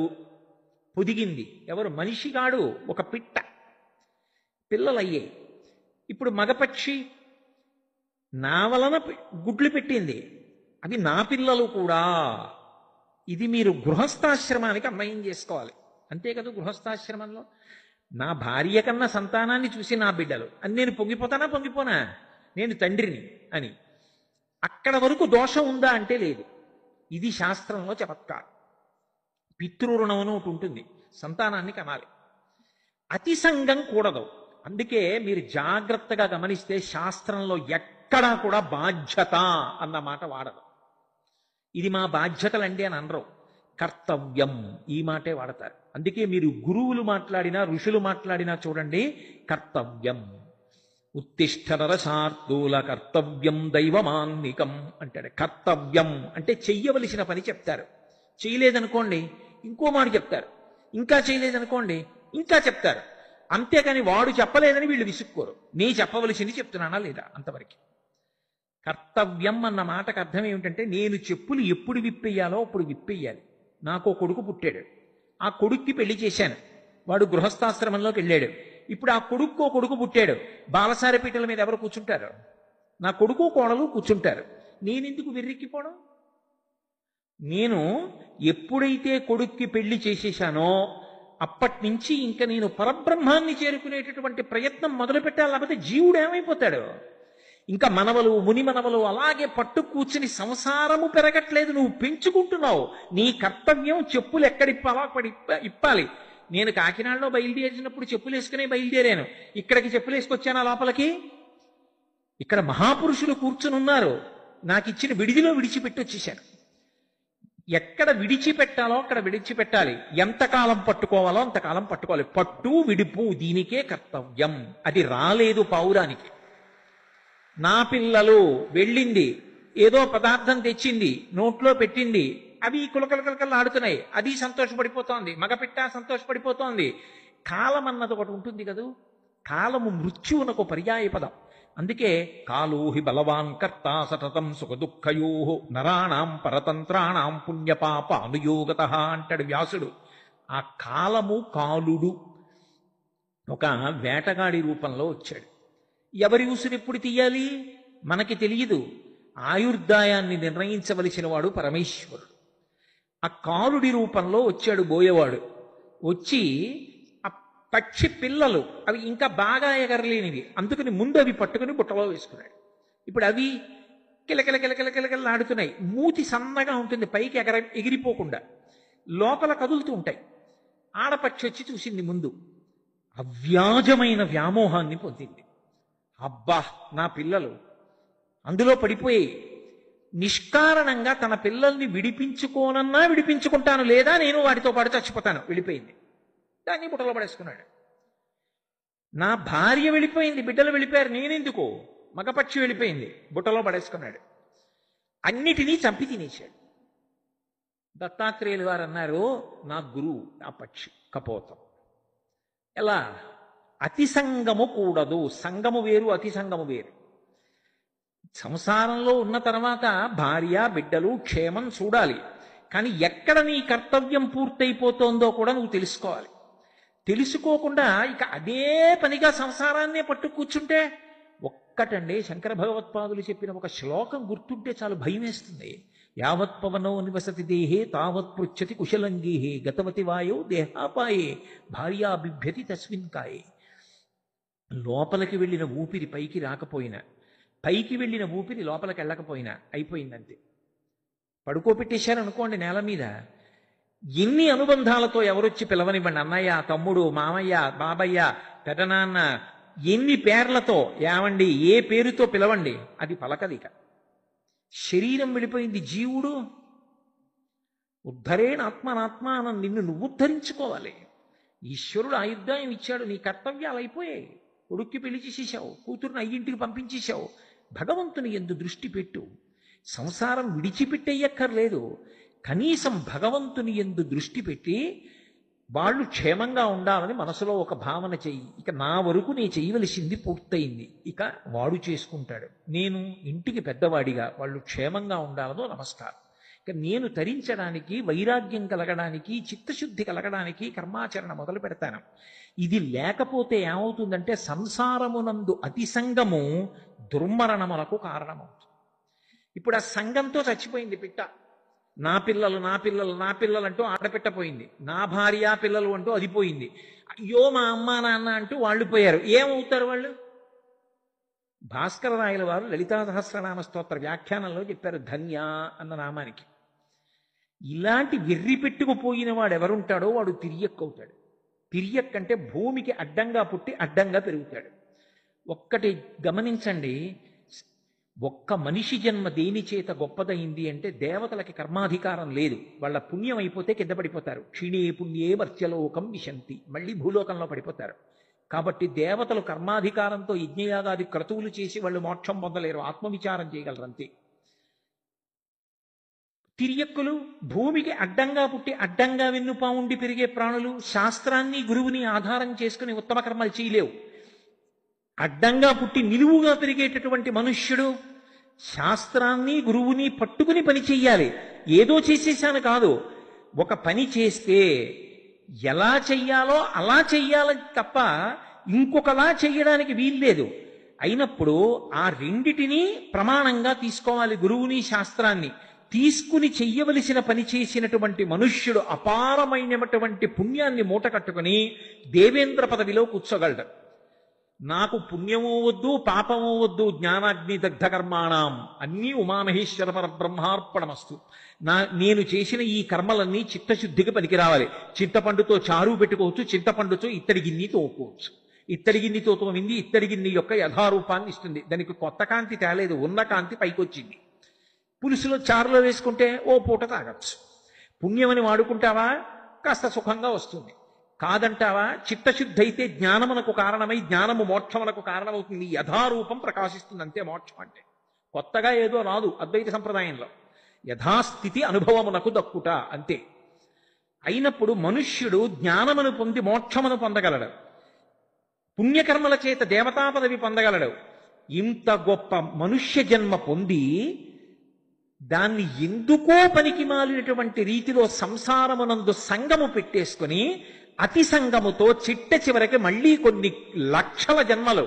[SPEAKER 1] పొదిగింది. ఎవరు? మనిషిగాడు, ఒక పిట్ట. పిల్లలయ్యాయి. ఇప్పుడు మగపక్షి నా వలన గుడ్లు పెట్టింది, అవి నా పిల్లలు కూడా. ఇది మీరు గృహస్థాశ్రమానికి అన్వయం చేసుకోవాలి. అంతే కదా, గృహస్థాశ్రమంలో నా భార్య కన్నా సంతానాన్ని చూసి నా బిడ్డలు అని నేను పొంగిపోనా? నేను తండ్రిని అని. అక్కడ వరకు దోషం ఉందా అంటే లేదు. ఇది శాస్త్రంలో చమత్కారం. పితృరుణం అని ఒకటి ఉంటుంది, సంతానాన్ని కనాలి. అతి సంగం కూడదు. అందుకే మీరు జాగ్రత్తగా గమనిస్తే శాస్త్రంలో ఎక్కడా కూడా బాధ్యత అన్న మాట వాడదు. ఇది మా బాధ్యతలండి అని అనరు, కర్తవ్యం ఈ మాటే వాడతారు. అందుకే మీరు గురువులు మాట్లాడినా ఋషులు మాట్లాడినా చూడండి, కర్తవ్యం. ఉత్తిష్ట నరశార్దూల కర్తవ్యం దైవమాన్నికం అంటాడు. కర్తవ్యం అంటే చెయ్యవలసిన పని చెప్తారు. చేయలేదనుకోండి ఇంకో మాట చెప్తారు, ఇంకా చేయలేదనుకోండి ఇంకా చెప్తారు. అంతేకాని వాడు చెప్పలేదని వీళ్ళు విసుక్కోరు. నీ చెప్పవలసింది చెప్తున్నానా లేదా, అంతవరకు. కర్తవ్యం అన్న మాటకు అర్థం ఏమిటంటే నేను చెప్పులు ఎప్పుడు విప్పేయాలో అప్పుడు విప్పేయాలి. నాకు కొడుకు పుట్టాడు, ఆ కొడుక్కి పెళ్లి చేశాను, వాడు గృహస్థాశ్రమంలోకి వెళ్ళాడు. ఇప్పుడు ఆ కొడుకు పుట్టాడు, బాలసారి పీటల మీద ఎవరు కూర్చుంటారు? నా కొడుకు కోడలు కూర్చుంటారు. నేనెందుకు వెర్రెక్కిపోవడం? నేను ఎప్పుడైతే కొడుక్కి పెళ్లి చేసేశానో అప్పటి నుంచి ఇంకా నేను పరబ్రహ్మాన్ని చేరుకునేటటువంటి ప్రయత్నం మొదలు పెట్టాలి. లేకపోతే జీవుడు ఏమైపోతాడు? ఇంకా మనవలు ముని మనవలు అలాగే పట్టు కూర్చుని సంసారము పెరగట్లేదు, నువ్వు పెంచుకుంటున్నావు. నీ కర్తవ్యం చెప్పులు ఎక్కడిప్పాలో అక్కడ ఇప్పాలి. నేను కాకినాడలో బయలుదేరినప్పుడు చెప్పులు వేసుకునే బయలుదేరాను. ఇక్కడికి చెప్పులు వేసుకొచ్చాను లోపలికి. ఇక్కడ మహాపురుషులు కూర్చుని ఉన్నారు, నాకు ఇచ్చిన విడిదిలో విడిచిపెట్టి వచ్చేసాను. ఎక్కడ విడిచిపెట్టాలో అక్కడ విడిచిపెట్టాలి, ఎంతకాలం పట్టుకోవాలో అంతకాలం పట్టుకోవాలి. పట్టు విడుపు దీనికే కర్తవ్యం. అది రాలేదు పావురానికి. నా పిల్లలు వెళ్ళింది, ఏదో పదార్థం తెచ్చింది, నోట్లో పెట్టింది, అవి కులకలకలకలు ఆడుతున్నాయి, అది సంతోషపడిపోతోంది, మగపిట్ట సంతోషపడిపోతోంది. కాలం అన్నది ఒకటి ఉంటుంది కదూ. కాలము మృత్యువునకు పర్యాయ పదం. అందుకే కాలో హి బలవాన్ కర్త సతతం సుఖదుఃఖయో నరాణం పరతంత్రాణం పుణ్యపాప అనుయోగత అంటాడు వ్యాసుడు. ఆ కాలము కాలుడు ఒక వేటగాడి రూపంలో వచ్చాడు. ఎవరి ఉసురు ఎప్పుడు తీయాలి మనకి తెలియదు. ఆయుర్దాయాన్ని నిర్ణయించవలసిన వాడు పరమేశ్వరుడు. ఆ కాలుడి రూపంలో వచ్చాడు బోయేవాడు. వచ్చి ఆ పక్షి పిల్లలు అవి ఇంకా బాగా ఎగరలేనివి, అందుకని ముందు అవి పట్టుకుని బుట్టలో వేసుకున్నాడు. ఇప్పుడు అవి కిలకిల కిలకిల కిలకిలలాడుతున్నాయి. మూతి సన్నగా ఉంటుంది, పైకి ఎగిరిపోకుండా లోపల కదులుతూ ఉంటాయి. ఆడపక్షి వచ్చి చూసింది ముందు, అవ్యాజమైన వ్యామోహాన్ని పొందింది. అబ్బా నా పిల్లలు అందులో పడిపోయి నిష్కారణంగా తన పిల్లల్ని విడిపించుకోనన్నా విడిపించుకుంటాను, లేదా నేను వాటితో పాటు చచ్చిపోతాను. వెళ్ళిపోయింది, దాన్ని బుట్టలో పడేసుకున్నాడు. నా భార్య వెళ్ళిపోయింది, బిడ్డలు వెళ్ళిపోయారు, నేనెందుకు? మగపక్షి వెళ్ళిపోయింది, బుట్టలో పడేసుకున్నాడు. అన్నిటినీ చంపి తినేశాడు. దత్తాత్రేయులు వారు అన్నారు, నా గురువు ఆ పక్షి కపోతం. ఎలా? అతి సంగము కూడదు. సంగము వేరు, అతి సంగము వేరు. సంసారంలో ఉన్న తర్వాత భార్య బిడ్డలు క్షేమం చూడాలి, కానీ ఎక్కడ నీ కర్తవ్యం పూర్తయిపోతోందో కూడా నువ్వు తెలుసుకోవాలి. తెలుసుకోకుండా ఇక అదే పనిగా సంసారాన్నే పట్టు కూర్చుంటే, ఒక్కటండి శంకర భగవత్పాదులు చెప్పిన ఒక శ్లోకం గుర్తుంటే చాలు భయం వేస్తుంది. యావత్ పవనో నివసతి దేహే తావత్ పృచ్చతి కుశలంగీహే గతవతి వాయో దేహాపాయే భార్యా బిభ్యతి తస్మిన్ కాయే. లోపలికి వెళ్ళిన ఊపిరి పైకి రాకపోయినా, పైకి వెళ్ళిన ఊపిరి లోపలికి వెళ్ళకపోయినా అయిపోయిందంతే. పడుకోబెట్టేశారనుకోండి నేల మీద, ఎన్ని అనుబంధాలతో ఎవరొచ్చి పిలవనివ్వండి, అన్నయ్య, తమ్ముడు, మామయ్య, బాబయ్య, పెదనాన్న, ఎన్ని పేర్లతో, ఏమండి, ఏ పేరుతో పిలవండి, అది పలకదిక. శరీరం వెళ్ళిపోయింది, జీవుడు ఉద్ధరేణ ఆత్మనాత్మానం, నిన్ను నువ్వు ఉద్ధరించుకోవాలి. ఈశ్వరుడు ఆయుర్దాయం ఇచ్చాడు, నీ కర్తవ్యాలు అయిపోయాయి. కొడుక్కి పెళ్లి చేసేసావు, కూతురుని అయ్యింటికి పంపించేశావు. భగవంతుని యందు దృష్టి పెట్టు. సంసారం విడిచిపెట్టేయక్కర్లేదు, కనీసం భగవంతుని యందు దృష్టి పెట్టి వాళ్ళు క్షేమంగా ఉండాలని మనసులో ఒక భావన చెయ్యి. ఇక నా వరకు నేను చేయవలసింది పూర్తయింది, ఇక వాడు చేసుకుంటాడు. నేను ఇంటికి పెద్దవాడిగా వాళ్ళు క్షేమంగా ఉండాలనో నమస్కారం. ఇక నేను తరించడానికి, వైరాగ్యం కలగడానికి, చిత్తశుద్ధి కలగడానికి కర్మాచరణ మొదలు పెడతాను. ఇది లేకపోతే ఏమవుతుందంటే సంసారమునందు అతి సంగము దుర్మరణములకు కారణమవుతుంది. ఇప్పుడు ఆ సంఘంతో చచ్చిపోయింది పిట్ట. నా పిల్లలు నా పిల్లలు నా పిల్లలు అంటూ ఆడపెట్టపోయింది, నా భార్య పిల్లలు అంటూ అది పోయింది. అయ్యో మా అమ్మ నాన్న అంటూ వాళ్ళు పోయారు. ఏమవుతారు వాళ్ళు? భాస్కర రాయల వారు లలితా సహస్రనామ స్తోత్ర వ్యాఖ్యానంలో చెప్పారు ధన్య అన్న నామానికి. ఇలాంటి వెర్రి పెట్టుకుపోయిన వాడు ఎవరుంటాడో వాడు తిరియక్కవుతాడు. తిరియక్కంటే భూమికి అడ్డంగా పుట్టి అడ్డంగా పెరుగుతాడు. ఒక్కటి గమనించండి, ఒక్క మనిషి జన్మ దేని చేత గొప్పదైంది అంటే దేవతలకి కర్మాధికారం లేదు. వాళ్ళ పుణ్యం అయిపోతే కింద పడిపోతారు. క్షీణే పుణ్యే మర్త్యలోకం విశంతి, మళ్ళీ భూలోకంలో పడిపోతారు. కాబట్టి దేవతలు కర్మాధికారంతో యజ్ఞయాగాది క్రతువులు చేసి వాళ్ళు మోక్షం పొందలేరు, ఆత్మవిచారం చేయగలరు అంతే. తిరియక్కులు భూమికి అడ్డంగా పుట్టి అడ్డంగా వెన్నుపా ఉండి పెరిగే ప్రాణులు శాస్త్రాన్ని గురువుని ఆధారం చేసుకుని ఉత్తమ కర్మలు చేయలేవు. అడ్డంగా పుట్టి నిలువుగా పెరిగేటటువంటి మనుష్యుడు శాస్త్రాన్ని గురువుని పట్టుకుని పని చెయ్యాలి. ఏదో చేసేసాను కాదు, ఒక పని చేస్తే ఎలా చెయ్యాలో అలా చెయ్యాలని తప్ప ఇంకొకలా చెయ్యడానికి వీల్లేదు. అయినప్పుడు ఆ రెండిటినీ ప్రమాణంగా తీసుకోవాలి. గురువుని శాస్త్రాన్ని తీసుకుని చెయ్యవలసిన పని చేసినటువంటి మనుష్యుడు అపారమైనటువంటి పుణ్యాన్ని మూట కట్టుకుని దేవేంద్ర పదవిలో కూర్చోగలడు. నాకు పుణ్యమూ వద్దు పాపమూ వద్దు, జ్ఞానాగ్ని దగ్ధ కర్మాణం, అన్నీ ఉమామహేశ్వర పరబ్రహ్మార్పణమస్తు. నేను చేసిన ఈ కర్మలన్నీ చిత్తశుద్ధికి పనికి రావాలి. చింతపండుతో చారు పెట్టుకోవచ్చు, చింతపండుతో ఇత్తడి గిన్నె తోముకోవచ్చు. ఇత్తడి గిన్నెతో తోమింది ఇత్తడి గిన్నె యొక్క యథారూపాన్ని ఇస్తుంది. దానికి కొత్త కాంతి తేలేదు, ఉన్న కాంతి పైకొచ్చింది. పులుసులో చారులో వేసుకుంటే ఓ పూట తాగచ్చు. పుణ్యమని వాడుకుంటావా, కాస్త సుఖంగా వస్తుంది. కాదంటావా, చిత్తశుద్ధి అయితే జ్ఞానమునకు కారణమై జ్ఞానము మోక్షమునకు కారణమవుతుంది. యథారూపం ప్రకాశిస్తుంది అంతే మోక్షం అంటే. కొత్తగా ఏదో రాదు అద్వైత సంప్రదాయంలో. యథాస్థితి అనుభవమునకు దక్కుట అంతే. అయినప్పుడు మనుష్యుడు జ్ఞానమును పొంది మోక్షమును పొందగలడు, పుణ్యకర్మల చేత దేవతా పదవి పొందగలడు. ఇంత గొప్ప మనుష్య జన్మ పొంది దాన్ని ఎందుకో పనికి మాలినటువంటి రీతిలో సంసారమునందు సంగము పెట్టేసుకుని అతి సంగముతో చిట్ట చివరికి మళ్ళీ కొన్ని లక్షల జన్మలు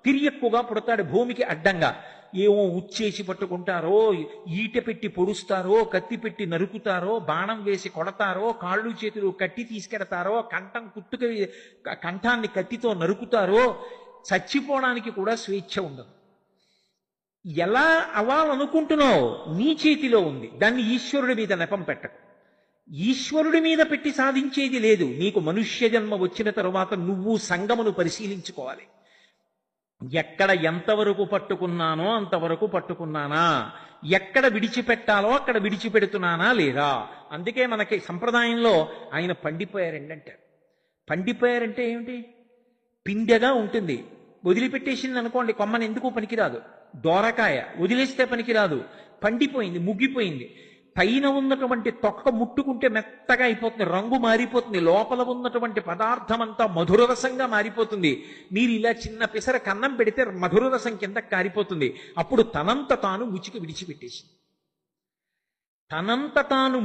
[SPEAKER 1] తిరియక్కుగా పుడతాడు భూమికి అడ్డంగా. ఏమో ఉచ్చేసి పట్టుకుంటారో, ఈట పెట్టి పొడుస్తారో, కత్తి పెట్టి నరుకుతారో, బాణం వేసి కొడతారో, కాళ్ళు చేతులు కట్టి తీసుకెడతారో, కంఠాన్ని కత్తితో నరుకుతారో, చచ్చిపోవడానికి కూడా స్వేచ్ఛ ఉండదు. ఎలా అవ్వాలనుకుంటున్నావు నీ చేతిలో ఉంది. దాన్ని ఈశ్వరుడి మీద నెపం పెట్టకు. ఈశ్వరుడి మీద పెట్టి సాధించేది లేదు. నీకు మనుష్య జన్మ వచ్చిన తరువాత నువ్వు సంగమును పరిశీలించుకోవాలి. ఎక్కడ ఎంతవరకు పట్టుకున్నానో అంతవరకు పట్టుకున్నానా, ఎక్కడ విడిచిపెట్టాలో అక్కడ విడిచిపెడుతున్నానా లేదా. అందుకే మనకి సంప్రదాయంలో ఆయన పండిపోయారండి అంటారు. పండిపోయారంటే ఏమిటి? పిండెగా ఉంటుంది, వదిలిపెట్టేసింది అనుకోండి కొమ్మని ఎందుకు పనికిరాదు. దోరకాయ వదిలేస్తే పనికిరాదు, పండిపోయింది, ముగ్గిపోయింది. పైన ఉన్నటువంటి తొక్క ముట్టుకుంటే మెత్తగా అయిపోతుంది, రంగు మారిపోతుంది, లోపల ఉన్నటువంటి పదార్థం అంతా మధుర రసంగా మారిపోతుంది. మీరు ఇలా చిన్న పిసర కన్నం పెడితే మధుర రసం కింద కారిపోతుంది. అప్పుడు తనంత తాను ముచిక విడిచిపెట్టేసింది. తనంత తాను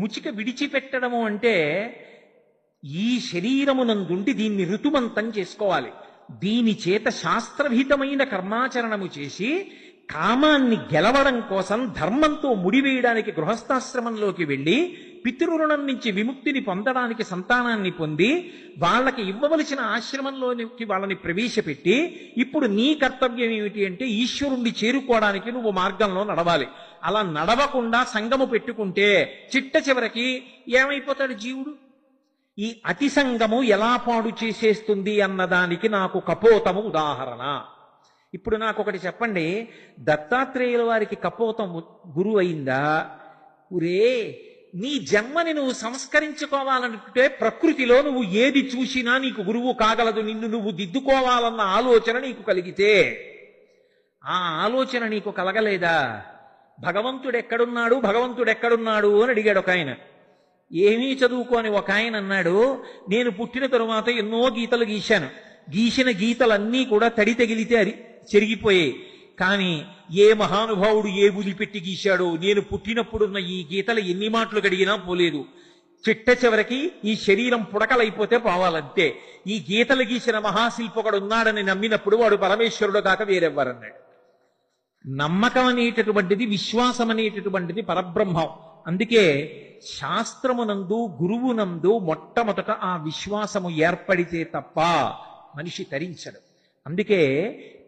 [SPEAKER 1] ముచిక విడిచిపెట్టడము అంటే ఈ శరీరమునందుండి దీన్ని ఋతుమంతం చేసుకోవాలి. దీని చేత శాస్త్రవిహితమైన కర్మాచరణము చేసి కామాన్ని గెలవడం కోసం ధర్మంతో ముడివేయడానికి గృహస్థాశ్రమంలోకి వెళ్ళి పితృరుణం నుంచి విముక్తిని పొందడానికి సంతానాన్ని పొంది వాళ్ళకి ఇవ్వవలసిన ఆశ్రమంలోకి వాళ్ళని ప్రవేశపెట్టి ఇప్పుడు నీ కర్తవ్యం ఏమిటి అంటే ఈశ్వరుణ్ణి చేరుకోవడానికి నువ్వు మార్గంలో నడవాలి. అలా నడవకుండా సంగము పెట్టుకుంటే చిట్ట చివరికి ఏమైపోతాడు జీవుడు? ఈ అతి సంగము ఎలా పాడు చేసేస్తుంది అన్నదానికి నాకు కపోతము ఉదాహరణ. ఇప్పుడు నాకు ఒకటి చెప్పండి, దత్తాత్రేయుల వారికి కపోతం గురువు అయిందా? ఉరే, నీ జన్మని నువ్వు సంస్కరించుకోవాలంటే ప్రకృతిలో నువ్వు ఏది చూసినా నీకు గురువు కాగలదు. నిన్ను నువ్వు దిద్దుకోవాలన్న ఆలోచన నీకు కలిగితే, ఆ ఆలోచన నీకు కలగలేదా? భగవంతుడు ఎక్కడున్నాడు అని అడిగాడు ఒక ఆయన. ఏమీ చదువుకోని ఒక ఆయన అన్నాడు, నేను పుట్టిన తరువాత ఎన్నో గీతలు గీశాను, గీసిన గీతలన్నీ కూడా తడి తగిలితే చెరిగిపోయాయి. కానీ ఏ మహానుభావుడు ఏ బులిపెట్టి గీశాడో, నేను పుట్టినప్పుడున్న ఈ గీతలు ఎన్ని మాటలు గడిగినా పోలేదు. చిట్ట చివరికి ఈ శరీరం పుడకలైపోతే పోవాలంతే. ఈ గీతలు గీసిన మహాశిల్పకుడు ఉన్నాడని నమ్మినప్పుడు వాడు పరమేశ్వరుడు కాక వేరెవ్వరన్నాడు. నమ్మకం అనేటటువంటిది, విశ్వాసం అనేటటువంటిది పరబ్రహ్మం. అందుకే శాస్త్రమునందు గురువునందు మొట్టమొదట ఆ విశ్వాసము ఏర్పడితే తప్ప మనిషి తరించడు. అందుకే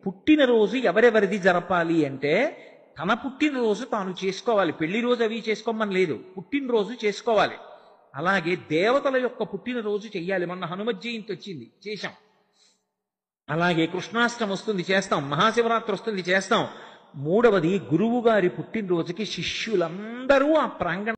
[SPEAKER 1] పుట్టినరోజు ఎవరెవరిది జరపాలి అంటే తన పుట్టినరోజు తాను చేసుకోవాలి. పెళ్లి రోజు అవి చేసుకోమని లేదు, పుట్టినరోజు చేసుకోవాలి. అలాగే దేవతల యొక్క పుట్టినరోజు చెయ్యాలి. మొన్న హనుమత్ జయంతి వచ్చింది, చేశాం. అలాగే కృష్ణాష్టమి వస్తుంది, చేస్తాం. మహాశివరాత్రి వస్తుంది, చేస్తాం. మూడవది గురువు గారి పుట్టినరోజుకి శిష్యులందరూ ఆ ప్రాంగణ